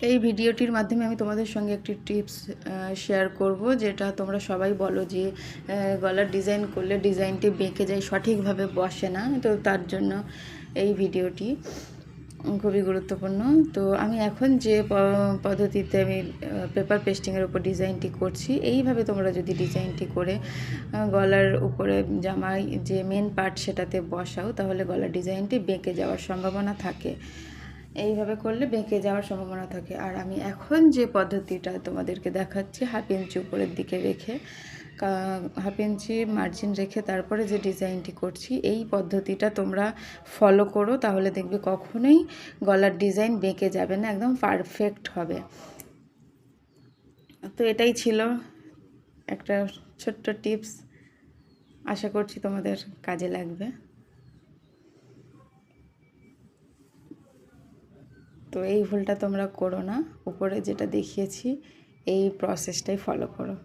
এই ভিডিওটির মাধ্যমে আমি তোমাদের সঙ্গে একটি টিপস শেয়ার করব, যেটা তোমরা সবাই বলো যে গলার ডিজাইন করলে ডিজাইনটি বেঁকে যায়, সঠিকভাবে বসে না। তো তার জন্য এই ভিডিওটি খুবই গুরুত্বপূর্ণ। তো আমি এখন যে পদ্ধতিতে আমি পেপার পেস্টিংয়ের উপর ডিজাইনটি করছি, এইভাবে তোমরা যদি ডিজাইনটি করে গলার উপরে জামায় যে মেন পার্ট সেটাতে বসাও, তাহলে গলার ডিজাইনটি বেঁকে যাওয়ার সম্ভাবনা থাকে। এইভাবে করলে বেঁকে যাওয়ার সম্ভাবনা থাকে। আর আমি এখন যে পদ্ধতিটা তোমাদেরকে দেখাচ্ছি, হাফ ইঞ্চি উপরের দিকে রেখে হাফ ইঞ্চি মার্জিন রেখে তারপরে যে ডিজাইনটি করছি, এই পদ্ধতিটা তোমরা ফলো করো, তাহলে দেখবে কখনোই গলার ডিজাইন বেঁকে যাবে না, একদম পারফেক্ট হবে। তো এটাই ছিল একটা ছোট্ট টিপস, আশা করছি তোমাদের কাজে লাগবে। তো এই ভুলটা তোমরা করো না, উপরে যেটা দেখিয়েছি এই প্রসেসটাই ফলো করো।